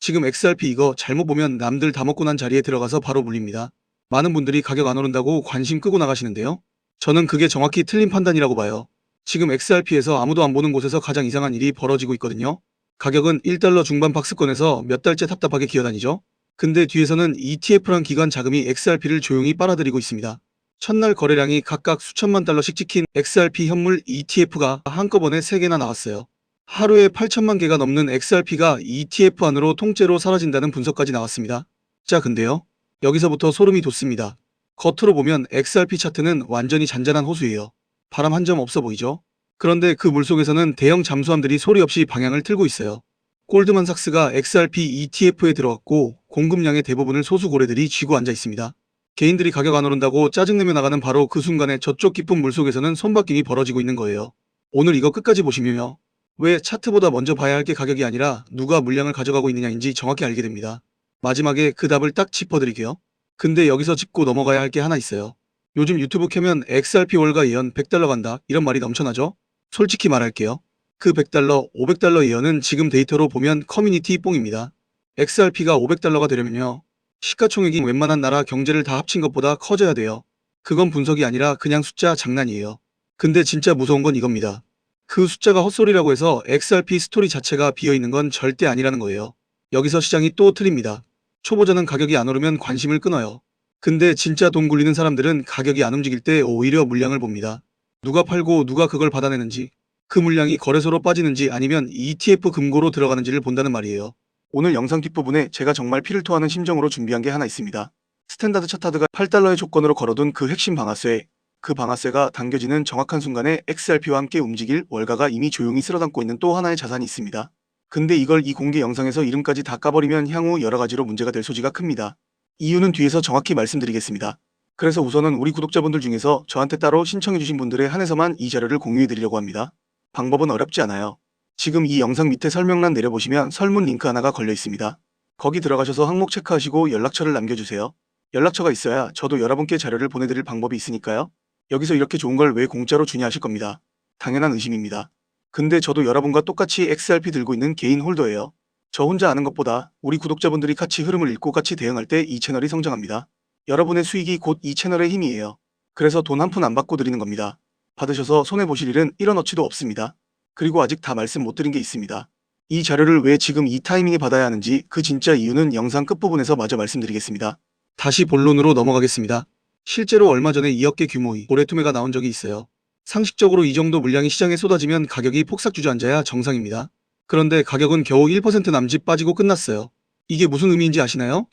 지금 XRP 이거 잘못 보면 남들 다 먹고 난 자리에 들어가서 바로 물립니다. 많은 분들이 가격 안 오른다고 관심 끄고 나가시는데요. 저는 그게 정확히 틀린 판단이라고 봐요. 지금 XRP에서 아무도 안 보는 곳에서 가장 이상한 일이 벌어지고 있거든요. 가격은 1달러 중반 박스권에서 몇 달째 답답하게 기어다니죠. 근데 뒤에서는 ETF란 기관 자금이 XRP를 조용히 빨아들이고 있습니다. 첫날 거래량이 각각 수천만 달러씩 찍힌 XRP 현물 ETF가 한꺼번에 3개나 나왔어요. 하루에 8천만 개가 넘는 XRP가 ETF 안으로 통째로 사라진다는 분석까지 나왔습니다. 자, 근데요. 여기서부터 소름이 돋습니다. 겉으로 보면 XRP 차트는 완전히 잔잔한 호수예요. 바람 한 점 없어 보이죠? 그런데 그 물속에서는 대형 잠수함들이 소리 없이 방향을 틀고 있어요. 골드만삭스가 XRP ETF에 들어갔고 공급량의 대부분을 소수 고래들이 쥐고 앉아 있습니다. 개인들이 가격 안 오른다고 짜증내며 나가는 바로 그 순간에 저쪽 깊은 물속에서는 손바뀜이 벌어지고 있는 거예요. 오늘 이거 끝까지 보시면요. 왜 차트보다 먼저 봐야 할 게 가격이 아니라 누가 물량을 가져가고 있느냐인지 정확히 알게 됩니다. 마지막에 그 답을 딱 짚어드릴게요. 근데 여기서 짚고 넘어가야 할 게 하나 있어요. 요즘 유튜브 켜면 XRP 월가 예언 100달러 간다 이런 말이 넘쳐나죠? 솔직히 말할게요. 그 100달러, 500달러 예언은 지금 데이터로 보면 커뮤니티 뽕입니다. XRP가 500달러가 되려면요. 시가총액이 웬만한 나라 경제를 다 합친 것보다 커져야 돼요. 그건 분석이 아니라 그냥 숫자 장난이에요. 근데 진짜 무서운 건 이겁니다. 그 숫자가 헛소리라고 해서 XRP 스토리 자체가 비어있는 건 절대 아니라는 거예요. 여기서 시장이 또 틀립니다. 초보자는 가격이 안 오르면 관심을 끊어요. 근데 진짜 돈 굴리는 사람들은 가격이 안 움직일 때 오히려 물량을 봅니다. 누가 팔고 누가 그걸 받아내는지, 그 물량이 거래소로 빠지는지 아니면 ETF 금고로 들어가는지를 본다는 말이에요. 오늘 영상 뒷부분에 제가 정말 피를 토하는 심정으로 준비한 게 하나 있습니다. 스탠다드 차타드가 8달러의 조건으로 걸어둔 그 핵심 방아쇠, 그 방아쇠가 당겨지는 정확한 순간에 XRP와 함께 움직일 월가가 이미 조용히 쓸어담고 있는 또 하나의 자산이 있습니다. 근데 이걸 이 공개 영상에서 이름까지 다 까버리면 향후 여러가지로 문제가 될 소지가 큽니다. 이유는 뒤에서 정확히 말씀드리겠습니다. 그래서 우선은 우리 구독자분들 중에서 저한테 따로 신청해주신 분들에 한해서만 이 자료를 공유해드리려고 합니다. 방법은 어렵지 않아요. 지금 이 영상 밑에 설명란 내려보시면 설문 링크 하나가 걸려 있습니다. 거기 들어가셔서 항목 체크하시고 연락처를 남겨주세요. 연락처가 있어야 저도 여러분께 자료를 보내드릴 방법이 있으니까요. 여기서 이렇게 좋은 걸 왜 공짜로 주냐 하실 겁니다. 당연한 의심입니다. 근데 저도 여러분과 똑같이 XRP 들고 있는 개인 홀더예요. 저 혼자 아는 것보다 우리 구독자분들이 같이 흐름을 읽고 같이 대응할 때 이 채널이 성장합니다. 여러분의 수익이 곧 이 채널의 힘이에요. 그래서 돈 한 푼 안 받고 드리는 겁니다. 받으셔서 손해보실 일은 1원어치도 없습니다. 그리고 아직 다 말씀 못 드린 게 있습니다. 이 자료를 왜 지금 이 타이밍에 받아야 하는지 그 진짜 이유는 영상 끝부분에서 마저 말씀드리겠습니다. 다시 본론으로 넘어가겠습니다. 실제로 얼마 전에 2억 개 규모의 고래 투매가 나온 적이 있어요. 상식적으로 이 정도 물량이 시장에 쏟아지면 가격이 폭삭 주저앉아야 정상입니다. 그런데 가격은 겨우 1% 남짓 빠지고 끝났어요. 이게 무슨 의미인지 아시나요?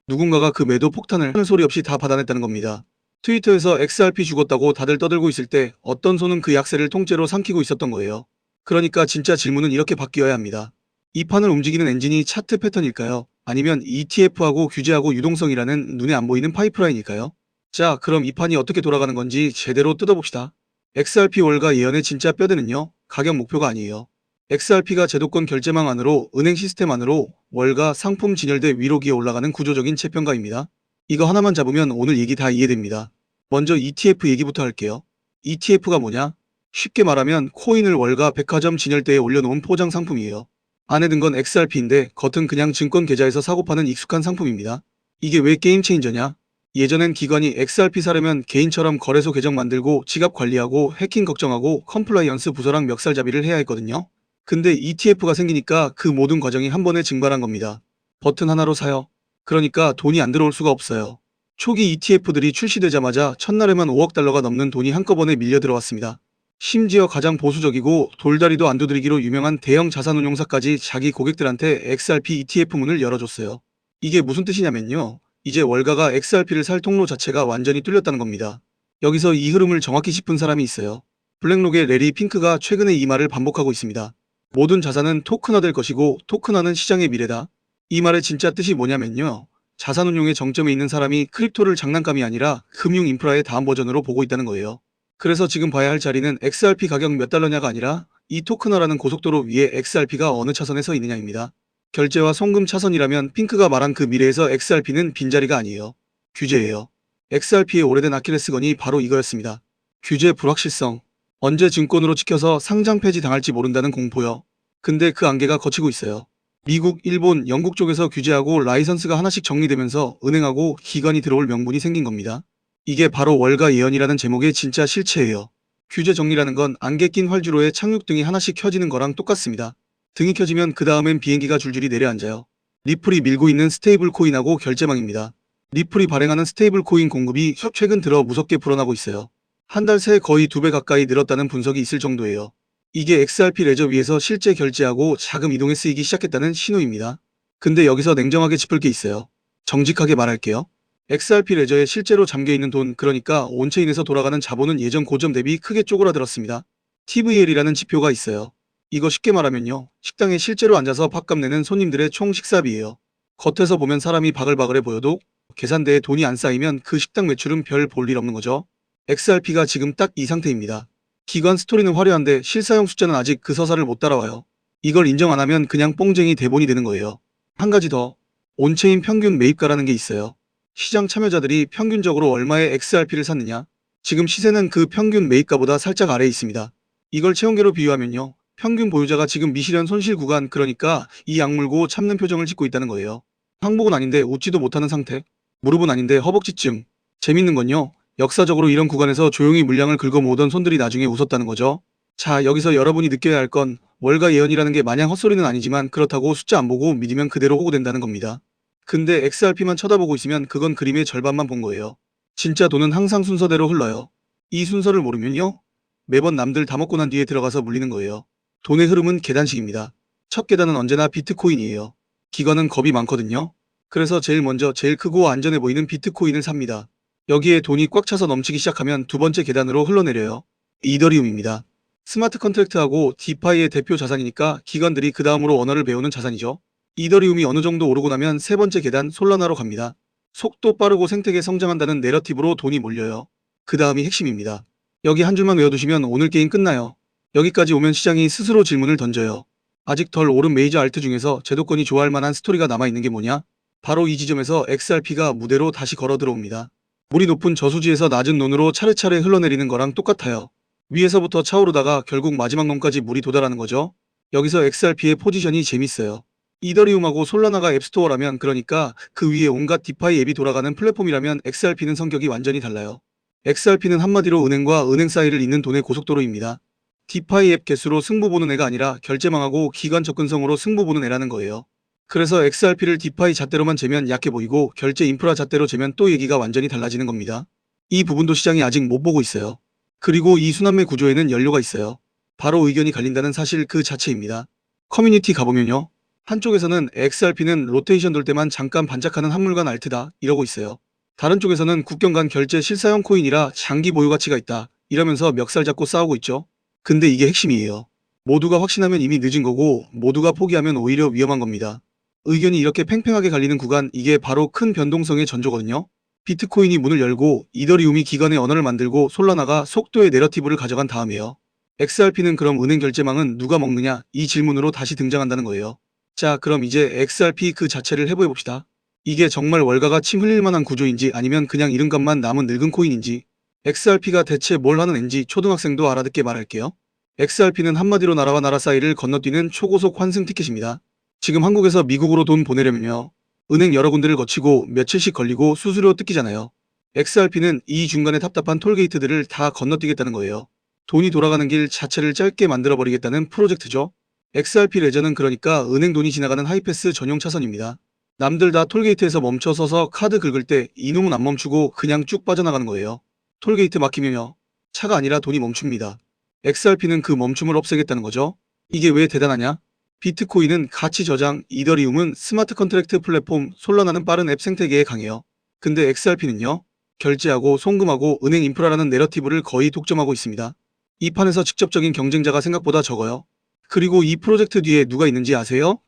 누군가가 그 매도 폭탄을 하는 소리 없이 다 받아냈다는 겁니다. 트위터에서 XRP 죽었다고 다들 떠들고 있을 때 어떤 손은 그 약세를 통째로 삼키고 있었던 거예요. 그러니까 진짜 질문은 이렇게 바뀌어야 합니다. 이 판을 움직이는 엔진이 차트 패턴일까요? 아니면 ETF하고 규제하고 유동성이라는 눈에 안 보이는 파이프라인일까요? 자, 그럼 이 판이 어떻게 돌아가는 건지 제대로 뜯어봅시다. XRP 월가 예언의 진짜 뼈대는요, 가격 목표가 아니에요. XRP가 제도권 결제망 안으로 은행 시스템 안으로 월가 상품 진열대 위로 기어 올라가는 구조적인 재평가입니다. 이거 하나만 잡으면 오늘 얘기 다 이해됩니다. 먼저 ETF 얘기부터 할게요. ETF가 뭐냐? 쉽게 말하면 코인을 월가 백화점 진열대에 올려놓은 포장 상품이에요. 안에 든 건 XRP인데 겉은 그냥 증권 계좌에서 사고 파는 익숙한 상품입니다. 이게 왜 게임 체인저냐? 예전엔 기관이 XRP 사려면 개인처럼 거래소 계정 만들고 지갑 관리하고 해킹 걱정하고 컴플라이언스 부서랑 멱살잡이를 해야 했거든요. 근데 ETF가 생기니까 그 모든 과정이 한 번에 증발한 겁니다. 버튼 하나로 사요. 그러니까 돈이 안 들어올 수가 없어요. 초기 ETF들이 출시되자마자 첫날에만 5억 달러가 넘는 돈이 한꺼번에 밀려 들어왔습니다. 심지어 가장 보수적이고 돌다리도 안 두드리기로 유명한 대형 자산운용사까지 자기 고객들한테 XRP ETF 문을 열어줬어요. 이게 무슨 뜻이냐면요. 이제 월가가 XRP를 살 통로 자체가 완전히 뚫렸다는 겁니다. 여기서 이 흐름을 정확히 짚은 사람이 있어요. 블랙록의 레리 핑크가 최근에 이 말을 반복하고 있습니다. 모든 자산은 토큰화될 것이고 토큰화는 시장의 미래다. 이 말의 진짜 뜻이 뭐냐면요. 자산운용의 정점에 있는 사람이 크립토를 장난감이 아니라 금융 인프라의 다음 버전으로 보고 있다는 거예요. 그래서 지금 봐야 할 자리는 XRP 가격 몇 달러냐가 아니라 이 토큰화라는 고속도로 위에 XRP가 어느 차선에 서 있느냐입니다. 결제와 송금 차선이라면 핑크가 말한 그 미래에서 XRP는 빈자리가 아니에요. 규제예요. XRP의 오래된 아킬레스건이 바로 이거였습니다. 규제 불확실성. 언제 증권으로 찍혀서 상장 폐지 당할지 모른다는 공포요. 근데 그 안개가 걷히고 있어요. 미국, 일본, 영국 쪽에서 규제하고 라이선스가 하나씩 정리되면서 은행하고 기관이 들어올 명분이 생긴 겁니다. 이게 바로 월가 예언이라는 제목의 진짜 실체예요. 규제 정리라는 건 안개 낀 활주로에 착륙등이 하나씩 켜지는 거랑 똑같습니다. 등이 켜지면 그 다음엔 비행기가 줄줄이 내려앉아요. 리플이 밀고 있는 스테이블 코인하고 결제망입니다. 리플이 발행하는 스테이블 코인 공급이 최근 들어 무섭게 불어나고 있어요. 한 달 새 거의 2배 가까이 늘었다는 분석이 있을 정도예요. 이게 XRP 레저 위에서 실제 결제하고 자금 이동에 쓰이기 시작했다는 신호입니다. 근데 여기서 냉정하게 짚을 게 있어요. 정직하게 말할게요. XRP 레저에 실제로 잠겨있는 돈, 그러니까 온체인에서 돌아가는 자본은 예전 고점 대비 크게 쪼그라들었습니다. TVL이라는 지표가 있어요. 이거 쉽게 말하면요, 식당에 실제로 앉아서 밥값 내는 손님들의 총 식사비예요. 겉에서 보면 사람이 바글바글해 보여도 계산대에 돈이 안 쌓이면 그 식당 매출은 별 볼 일 없는 거죠. XRP가 지금 딱 이 상태입니다. 기관 스토리는 화려한데 실사용 숫자는 아직 그 서사를 못 따라와요. 이걸 인정 안 하면 그냥 뽕쟁이 대본이 되는 거예요. 한 가지 더, 온체인 평균 매입가라는 게 있어요. 시장 참여자들이 평균적으로 얼마의 XRP를 샀느냐? 지금 시세는 그 평균 매입가보다 살짝 아래에 있습니다. 이걸 체온계로 비유하면요, 평균 보유자가 지금 미실현 손실 구간, 그러니까 이 악물고 참는 표정을 짓고 있다는 거예요. 항복은 아닌데 웃지도 못하는 상태, 무릎은 아닌데 허벅지쯤. 재밌는 건요, 역사적으로 이런 구간에서 조용히 물량을 긁어모으던 손들이 나중에 웃었다는 거죠. 자, 여기서 여러분이 느껴야 할 건 월가 예언이라는 게 마냥 헛소리는 아니지만 그렇다고 숫자 안 보고 믿으면 그대로 호구된다는 겁니다. 근데 XRP만 쳐다보고 있으면 그건 그림의 절반만 본 거예요. 진짜 돈은 항상 순서대로 흘러요. 이 순서를 모르면요, 매번 남들 다 먹고 난 뒤에 들어가서 물리는 거예요. 돈의 흐름은 계단식입니다. 첫 계단은 언제나 비트코인이에요. 기관은 겁이 많거든요. 그래서 제일 먼저 제일 크고 안전해 보이는 비트코인을 삽니다. 여기에 돈이 꽉 차서 넘치기 시작하면 두 번째 계단으로 흘러내려요. 이더리움입니다. 스마트 컨트랙트하고 디파이의 대표 자산이니까 기관들이 그 다음으로 언어를 배우는 자산이죠. 이더리움이 어느 정도 오르고 나면 세 번째 계단 솔라나로 갑니다. 속도 빠르고 생태계 성장한다는 내러티브로 돈이 몰려요. 그 다음이 핵심입니다. 여기 한 줄만 외워두시면 오늘 게임 끝나요. 여기까지 오면 시장이 스스로 질문을 던져요. 아직 덜 오른 메이저 알트 중에서 제도권이 좋아할 만한 스토리가 남아있는 게 뭐냐? 바로 이 지점에서 XRP가 무대로 다시 걸어 들어옵니다. 물이 높은 저수지에서 낮은 논으로 차례차례 흘러내리는 거랑 똑같아요. 위에서부터 차오르다가 결국 마지막 논까지 물이 도달하는 거죠. 여기서 XRP의 포지션이 재밌어요. 이더리움하고 솔라나가 앱스토어라면, 그러니까 그 위에 온갖 디파이 앱이 돌아가는 플랫폼이라면 XRP는 성격이 완전히 달라요. XRP는 한마디로 은행과 은행 사이를 잇는 돈의 고속도로입니다. 디파이 앱 개수로 승부 보는 애가 아니라 결제망하고 기관 접근성으로 승부 보는 애라는 거예요. 그래서 XRP를 디파이 잣대로만 재면 약해 보이고 결제 인프라 잣대로 재면 또 얘기가 완전히 달라지는 겁니다. 이 부분도 시장이 아직 못 보고 있어요. 그리고 이 순환매 구조에는 연료가 있어요. 바로 의견이 갈린다는 사실 그 자체입니다. 커뮤니티 가보면요, 한쪽에서는 XRP는 로테이션 돌 때만 잠깐 반짝하는 한물간 알트다 이러고 있어요. 다른 쪽에서는 국경 간 결제 실사용 코인이라 장기 보유 가치가 있다 이러면서 멱살 잡고 싸우고 있죠. 근데 이게 핵심이에요. 모두가 확신하면 이미 늦은 거고 모두가 포기하면 오히려 위험한 겁니다. 의견이 이렇게 팽팽하게 갈리는 구간, 이게 바로 큰 변동성의 전조거든요. 비트코인이 문을 열고 이더리움이 기관의 언어를 만들고 솔라나가 속도의 내러티브를 가져간 다음에요. XRP는 그럼 은행 결제망은 누가 먹느냐? 이 질문으로 다시 등장한다는 거예요. 자, 그럼 이제 XRP 그 자체를 해부해봅시다. 이게 정말 월가가 침 흘릴 만한 구조인지 아니면 그냥 이름값만 남은 늙은 코인인지, XRP가 대체 뭘 하는 앤지 초등학생도 알아듣게 말할게요. XRP는 한마디로 나라와 나라 사이를 건너뛰는 초고속 환승 티켓입니다. 지금 한국에서 미국으로 돈 보내려면요, 은행 여러 군데를 거치고 며칠씩 걸리고 수수료 뜯기잖아요. XRP는 이 중간에 답답한 톨게이트들을 다 건너뛰겠다는 거예요. 돈이 돌아가는 길 자체를 짧게 만들어버리겠다는 프로젝트죠. XRP 레저는 그러니까 은행 돈이 지나가는 하이패스 전용 차선입니다. 남들 다 톨게이트에서 멈춰서서 카드 긁을 때 이놈은 안 멈추고 그냥 쭉 빠져나가는 거예요. 톨게이트 막히면요, 차가 아니라 돈이 멈춥니다. XRP는 그 멈춤을 없애겠다는 거죠. 이게 왜 대단하냐? 비트코인은 가치 저장, 이더리움은 스마트 컨트랙트 플랫폼, 솔라나는 빠른 앱 생태계에 강해요. 근데 XRP는요, 결제하고 송금하고 은행 인프라라는 내러티브를 거의 독점하고 있습니다. 이 판에서 직접적인 경쟁자가 생각보다 적어요. 그리고 이 프로젝트 뒤에 누가 있는지 아세요?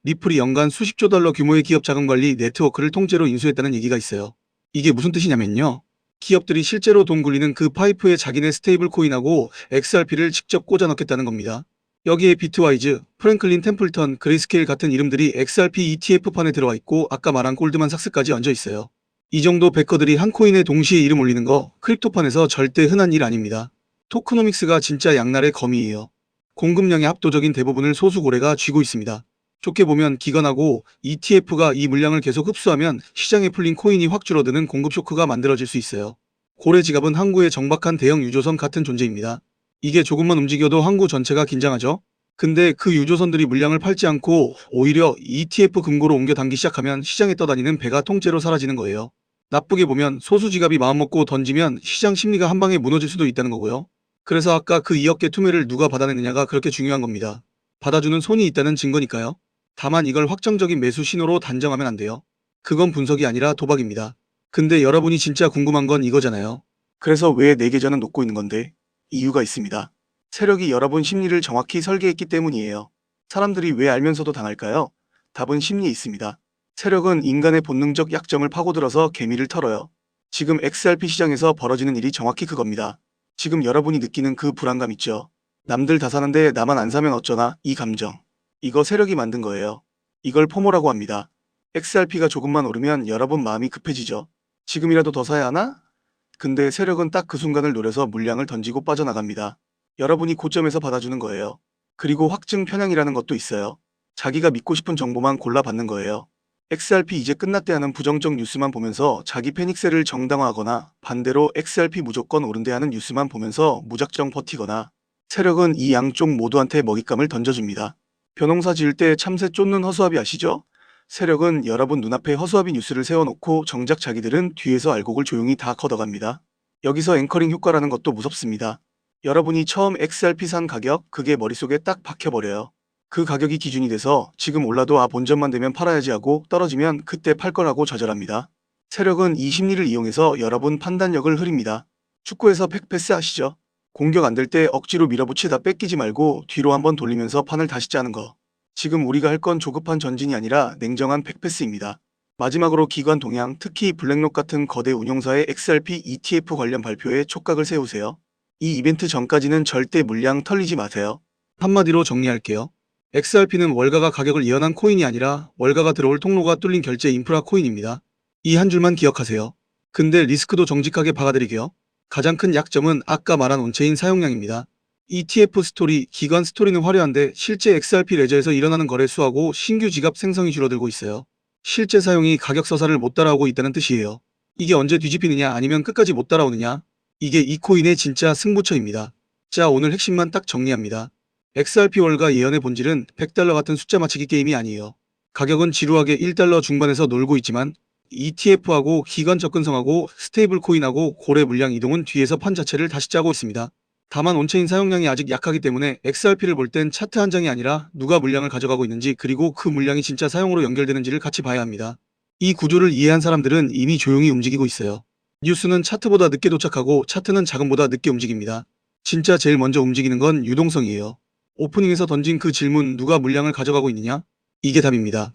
리플이 연간 수십조 달러 규모의 기업 자금관리 네트워크를 통째로 인수했다는 얘기가 있어요. 이게 무슨 뜻이냐면요, 기업들이 실제로 돈 굴리는 그 파이프에 자기네 스테이블 코인하고 XRP를 직접 꽂아 넣겠다는 겁니다. 여기에 비트와이즈, 프랭클린 템플턴, 그레이스케일 같은 이름들이 XRP ETF판에 들어와 있고 아까 말한 골드만삭스까지 얹어 있어요. 이 정도 베커들이 한 코인에 동시에 이름 올리는 거 크립토판에서 절대 흔한 일 아닙니다. 토크노믹스가 진짜 양날의 검이에요. 공급량의 압도적인 대부분을 소수고래가 쥐고 있습니다. 좋게 보면 기관하고 ETF가 이 물량을 계속 흡수하면 시장에 풀린 코인이 확 줄어드는 공급 쇼크가 만들어질 수 있어요. 고래 지갑은 항구의 정박한 대형 유조선 같은 존재입니다. 이게 조금만 움직여도 항구 전체가 긴장하죠. 근데 그 유조선들이 물량을 팔지 않고 오히려 ETF 금고로 옮겨 담기 시작하면 시장에 떠다니는 배가 통째로 사라지는 거예요. 나쁘게 보면 소수 지갑이 마음먹고 던지면 시장 심리가 한 방에 무너질 수도 있다는 거고요. 그래서 아까 그 2억 개 투매를 누가 받아내느냐가 그렇게 중요한 겁니다. 받아주는 손이 있다는 증거니까요. 다만 이걸 확정적인 매수 신호로 단정하면 안 돼요. 그건 분석이 아니라 도박입니다. 근데 여러분이 진짜 궁금한 건 이거잖아요. 그래서 왜 내 계좌는 녹고 있는 건데? 이유가 있습니다. 세력이 여러분 심리를 정확히 설계했기 때문이에요. 사람들이 왜 알면서도 당할까요? 답은 심리에 있습니다. 세력은 인간의 본능적 약점을 파고들어서 개미를 털어요. 지금 XRP 시장에서 벌어지는 일이 정확히 그겁니다. 지금 여러분이 느끼는 그 불안감 있죠? 남들 다 사는데 나만 안 사면 어쩌나 이 감정. 이거 세력이 만든 거예요. 이걸 포모라고 합니다. XRP가 조금만 오르면 여러분 마음이 급해지죠. 지금이라도 더 사야 하나? 근데 세력은 딱 그 순간을 노려서 물량을 던지고 빠져나갑니다. 여러분이 고점에서 받아주는 거예요. 그리고 확증 편향이라는 것도 있어요. 자기가 믿고 싶은 정보만 골라 받는 거예요. XRP 이제 끝났대 하는 부정적 뉴스만 보면서 자기 패닉세를 정당화하거나 반대로 XRP 무조건 오른대 하는 뉴스만 보면서 무작정 버티거나 세력은 이 양쪽 모두한테 먹잇감을 던져줍니다. 벼농사 지을 때 참새 쫓는 허수아비 아시죠? 세력은 여러분 눈앞에 허수아비 뉴스를 세워놓고 정작 자기들은 뒤에서 알곡을 조용히 다 걷어갑니다. 여기서 앵커링 효과라는 것도 무섭습니다. 여러분이 처음 XRP 산 가격, 그게 머릿속에 딱 박혀버려요. 그 가격이 기준이 돼서 지금 올라도 본전만 되면 팔아야지 하고 떨어지면 그때 팔 거라고 좌절합니다. 세력은 이 심리를 이용해서 여러분 판단력을 흐립니다. 축구에서 팩패스 아시죠? 공격 안 될 때 억지로 밀어붙이다 뺏기지 말고 뒤로 한번 돌리면서 판을 다시 짜는 거. 지금 우리가 할 건 조급한 전진이 아니라 냉정한 팩패스입니다. 마지막으로 기관 동향, 특히 블랙록 같은 거대 운용사의 XRP ETF 관련 발표에 촉각을 세우세요. 이 이벤트 전까지는 절대 물량 털리지 마세요. 한마디로 정리할게요. XRP는 월가가 가격을 예언한 코인이 아니라 월가가 들어올 통로가 뚫린 결제 인프라 코인입니다. 이 한 줄만 기억하세요. 근데 리스크도 정직하게 박아드리게요. 가장 큰 약점은 아까 말한 온체인 사용량입니다. ETF 스토리, 기관 스토리는 화려한데 실제 XRP 레저에서 일어나는 거래 수하고 신규 지갑 생성이 줄어들고 있어요. 실제 사용이 가격 서사를 못 따라오고 있다는 뜻이에요. 이게 언제 뒤집히느냐 아니면 끝까지 못 따라오느냐. 이게 이 코인의 진짜 승부처입니다. 자, 오늘 핵심만 딱 정리합니다. XRP 월가 예언의 본질은 100달러 같은 숫자 맞추기 게임이 아니에요. 가격은 지루하게 1달러 중반에서 놀고 있지만 ETF하고 기관 접근성하고 스테이블 코인하고 고래 물량 이동은 뒤에서 판 자체를 다시 짜고 있습니다. 다만 온체인 사용량이 아직 약하기 때문에 XRP를 볼 땐 차트 한 장이 아니라 누가 물량을 가져가고 있는지 그리고 그 물량이 진짜 사용으로 연결되는지를 같이 봐야 합니다. 이 구조를 이해한 사람들은 이미 조용히 움직이고 있어요. 뉴스는 차트보다 늦게 도착하고 차트는 자금보다 늦게 움직입니다. 진짜 제일 먼저 움직이는 건 유동성이에요. 오프닝에서 던진 그 질문 누가 물량을 가져가고 있느냐? 이게 답입니다.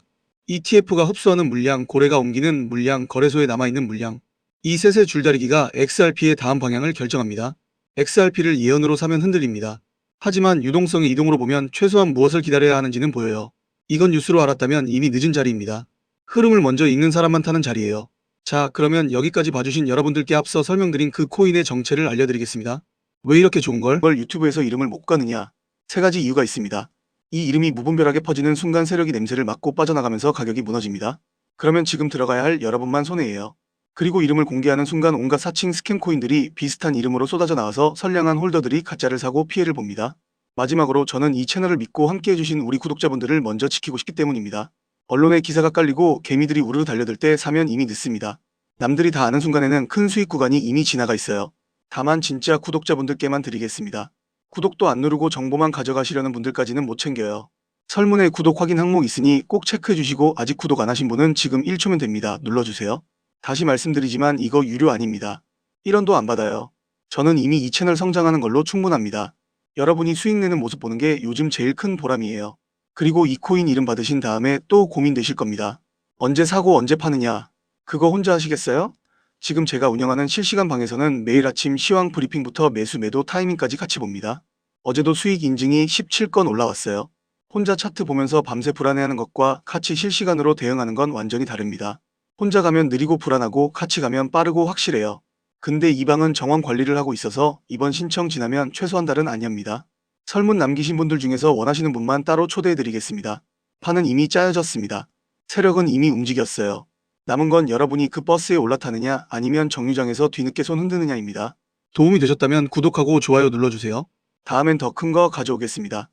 ETF가 흡수하는 물량, 고래가 옮기는 물량, 거래소에 남아있는 물량. 이 셋의 줄다리기가 XRP의 다음 방향을 결정합니다. XRP를 예언으로 사면 흔들립니다. 하지만 유동성의 이동으로 보면 최소한 무엇을 기다려야 하는지는 보여요. 이건 뉴스로 알았다면 이미 늦은 자리입니다. 흐름을 먼저 읽는 사람만 타는 자리예요. 자, 그러면 여기까지 봐주신 여러분들께 앞서 설명드린 그 코인의 정체를 알려드리겠습니다. 왜 이렇게 좋은 걸 유튜브에서 이름을 못 가느냐? 세 가지 이유가 있습니다. 이 이름이 무분별하게 퍼지는 순간 세력이 냄새를 맡고 빠져나가면서 가격이 무너집니다. 그러면 지금 들어가야 할 여러분만 손해예요. 그리고 이름을 공개하는 순간 온갖 사칭 스캠 코인들이 비슷한 이름으로 쏟아져 나와서 선량한 홀더들이 가짜를 사고 피해를 봅니다. 마지막으로 저는 이 채널을 믿고 함께 해주신 우리 구독자분들을 먼저 지키고 싶기 때문입니다. 언론에 기사가 깔리고 개미들이 우르르 달려들 때 사면 이미 늦습니다. 남들이 다 아는 순간에는 큰 수익 구간이 이미 지나가 있어요. 다만 진짜 구독자분들께만 드리겠습니다. 구독도 안 누르고 정보만 가져가시려는 분들까지는 못 챙겨요. 설문에 구독 확인 항목 있으니 꼭 체크해주시고 아직 구독 안 하신 분은 지금 1초면 됩니다. 눌러주세요. 다시 말씀드리지만 이거 유료 아닙니다. 1원도 안 받아요. 저는 이미 이 채널 성장하는 걸로 충분합니다. 여러분이 수익 내는 모습 보는 게 요즘 제일 큰 보람이에요. 그리고 이 코인 이름 받으신 다음에 또 고민되실 겁니다. 언제 사고 언제 파느냐? 그거 혼자 하시겠어요? 지금 제가 운영하는 실시간 방에서는 매일 아침 시황 브리핑부터 매수 매도 타이밍까지 같이 봅니다. 어제도 수익 인증이 17건 올라왔어요. 혼자 차트 보면서 밤새 불안해하는 것과 같이 실시간으로 대응하는 건 완전히 다릅니다. 혼자 가면 느리고 불안하고 같이 가면 빠르고 확실해요. 근데 이 방은 정원 관리를 하고 있어서 이번 신청 지나면 최소 한 달은 안 엽니다. 설문 남기신 분들 중에서 원하시는 분만 따로 초대해드리겠습니다. 판은 이미 짜여졌습니다. 세력은 이미 움직였어요. 남은 건 여러분이 그 버스에 올라타느냐 아니면 정류장에서 뒤늦게 손 흔드느냐입니다. 도움이 되셨다면 구독하고 좋아요 눌러주세요. 다음엔 더 큰 거 가져오겠습니다.